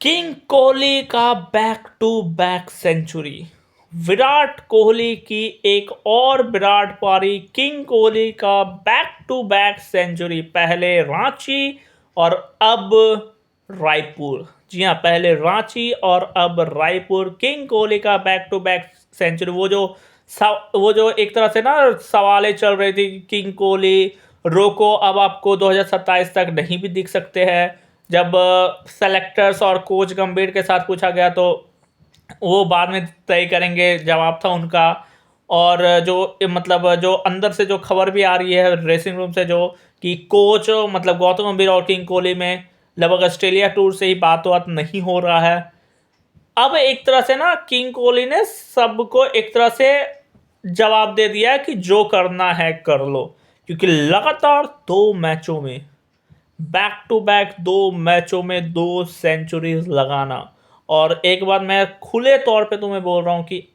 King Kohli का back to back century. Virat Kohli की एक और विराट पारी। किंग कोहली का बैक टू बैक सेंचुरी, पहले रांची और अब रायपुर। जी हाँ, पहले रांची और अब रायपुर। किंग कोहली का बैक टू बैक सेंचुरी। वो जो एक तरह से ना सवालें चल रही थी, किंग कोहली रोको, अब आपको 2027 तक नहीं भी दिख सकते हैं। जब सेलेक्टर्स और कोच गंभीर के साथ पूछा गया तो वो बाद में तय करेंगे, जवाब था उनका। और जो मतलब जो अंदर से जो खबर भी आ रही है ड्रेसिंग रूम से, जो कि कोच मतलब गौतम गंभीर और किंग कोहली में लगभग ऑस्ट्रेलिया टूर से ही बात नहीं हो रहा है। अब एक तरह से ना किंग कोहली ने सबको एक तरह से जवाब दे दिया है कि जो करना है कर लो, क्योंकि लगातार 2 मैचों में, बैक टू बैक 2 मैचों में 2 सेंचुरीज लगाना। और एक बात मैं खुले तौर पे तुम्हें बोल रहा हूं कि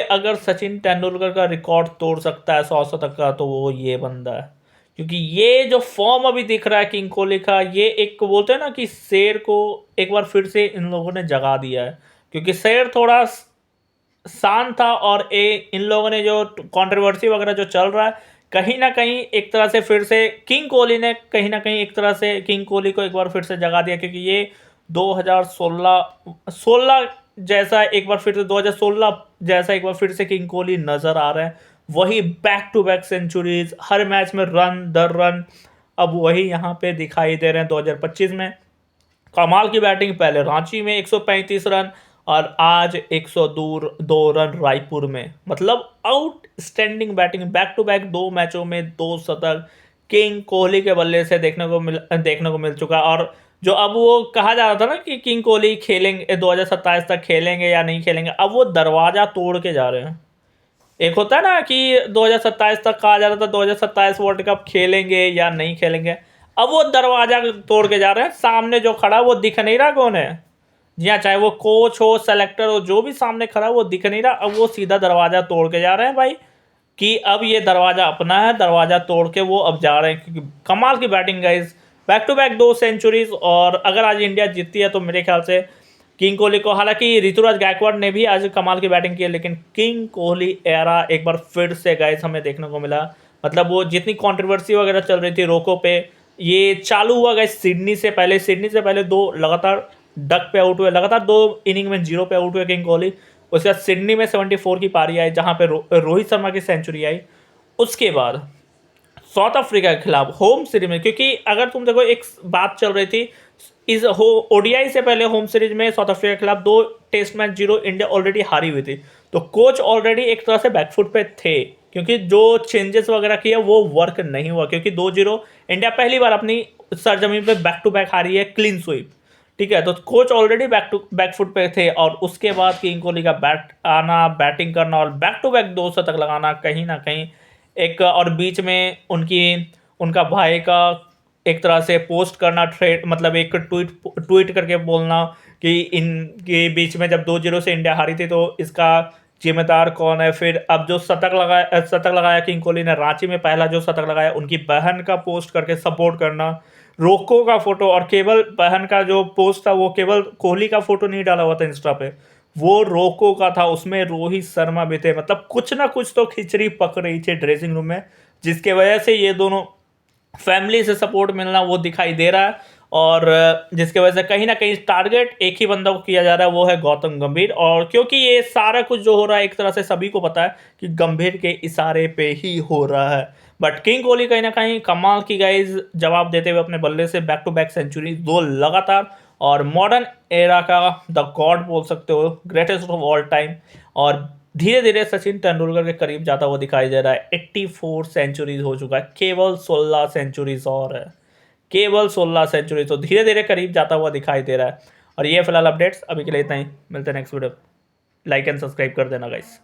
अगर सचिन तेंदुलकर का रिकॉर्ड तोड़ सकता है 100 शतक का, तो वो ये बंदा है। क्योंकि ये जो फॉर्म अभी दिख रहा है किंग कोहली का, ये एक बोलते हैं ना कि शेर को एक बार फिर से इन लोगों ने जगा दिया है। क्योंकि शेर थोड़ा शांत था, और इन लोगों ने जो कंट्रोवर्सी वगैरह जो चल रहा है, कहीं ना कहीं एक तरह से फिर से किंग कोहली ने कहीं ना कहीं एक तरह से किंग कोहली को एक बार फिर से जगा दिया। क्योंकि ये 2016 जैसा एक बार फिर से 2016 जैसा एक बार फिर से किंग कोहली नजर आ रहे हैं। वही बैक टू बैक सेंचुरीज, हर मैच में रन दर रन, अब वही यहाँ पे दिखाई दे रहे हैं 2025 में। कमाल की बैटिंग, पहले रांची में 135 रन और आज 102 रन रायपुर में। मतलब outstanding batting, back to back 2 मैचों में 2 शतक किंग कोहली के बल्ले से देखने को मिल चुका। और जो अब वो कहा जा रहा था ना कि किंग कोहली खेलेंगे 2027 तक, खेलेंगे या नहीं खेलेंगे, अब वो दरवाजा तोड़ के जा रहे हैं। एक होता है ना कि 2027 तक कहा जा रहा था 2027 वर्ल्ड कप खेलेंगे या नहीं खेलेंगे, अब वो दरवाजा तोड़ के जा रहे हैं। सामने जो खड़ा वो दिख नहीं रहा कौन है। जी हाँ, चाहे वो कोच हो, सेलेक्टर हो, जो भी सामने खड़ा वो दिख नहीं रहा, अब वो सीधा दरवाजा तोड़ के जा रहे हैं भाई। कि अब ये दरवाजा अपना है, दरवाजा तोड़ के वो अब जा रहे हैं। क्योंकि कमाल की batting guys, back to back 2 centuries. और अगर आज इंडिया जीतती है तो मेरे ख्याल से किंग कोहली को, हालांकि ऋतुराज गायकवाड़ ने भी आज कमाल की बैटिंग की है, लेकिन किंग कोहली एरा एक बार फिर से गाइस हमें देखने को मिला। मतलब वो जितनी कंट्रोवर्सी वगैरह चल रही थी रोको पे, ये चालू हुआ गाइस सिडनी से पहले 2 लगातार डक पे आउट हुए, लगातार 2 इनिंग में 0 पे आउट हुए किंग कोहली। उसके बाद सिडनी में 74 की पारी आई, जहां पे रोहित शर्मा की सेंचुरी आई। उसके बाद साउथ अफ्रीका के खिलाफ होम सीरीज में, क्योंकि अगर तुम देखो एक बात चल रही थी इस ओडीआई से पहले, होम सीरीज में साउथ अफ्रीका के खिलाफ 2 टेस्ट मैच 0 इंडिया ऑलरेडी हारी हुई थी। तो कोच ऑलरेडी एक तरह से बैकफुट पे थे, क्योंकि जो चेंजेस वगैरह किए वो वर्क नहीं हुआ। क्योंकि 2-0 इंडिया पहली बार अपनी सरजमीन पे बैक टू बैक हारी है, क्लीन स्वीप। ठीक है, तो कोच ऑलरेडी बैकफुट पे थे, और उसके बाद किंग कोहली का बैटिंग करना और बैक टू बैक 2 शतक लगाना, कहीं ना कहीं एक, और बीच में उनका भाई का एक तरह से पोस्ट करना, ट्रेड मतलब एक ट्वीट करके बोलना कि इनके बीच में जब 2-0 से इंडिया हारी थी तो इसका जिम्मेदार कौन है। फिर अब जो शतक लगाया किंग कोहली ने, रांची में पहला जो शतक लगाया, उनकी बहन का पोस्ट करके सपोर्ट करना, रोको का फोटो, और केवल बहन का जो पोस्ट था वो केवल कोहली का फोटो नहीं डाला हुआ था इंस्टा पे, वो रोको का था, उसमें रोहित शर्मा भी थे। मतलब कुछ ना कुछ तो खिचड़ी पक रही थी ड्रेसिंग रूम में, जिसके वजह से ये दोनों फैमिली से सपोर्ट मिलना वो दिखाई दे रहा है। और जिसके वजह से कहीं ना कहीं टारगेट एक ही बंदा को किया जा रहा है, वो है गौतम गंभीर। और क्योंकि ये सारा कुछ जो हो रहा है एक तरह से सभी को पता है कि गंभीर के इशारे पे ही हो रहा है। बट किंग कोहली कहीं ना कहीं कमाल की गाइज जवाब देते हुए अपने बल्ले से बैक टू बैक सेंचुरी 2 लगातार, और मॉडर्न एरा का द गॉड बोल सकते हो, ग्रेटेस्ट ऑफ ऑल टाइम। और धीरे धीरे सचिन तेंदुलकर के करीब जाता हुआ दिखाई दे रहा है। 84 सेंचुरीज हो चुका है, केवल 16 सेंचुरीज और है, केवल 16 सेंचुरी। तो धीरे धीरे करीब जाता हुआ दिखाई दे रहा है। और ये फिलहाल अपडेट्स अभी के लिए इतना ही, मिलते हैं next video. Like and subscribe कर देना गाइस।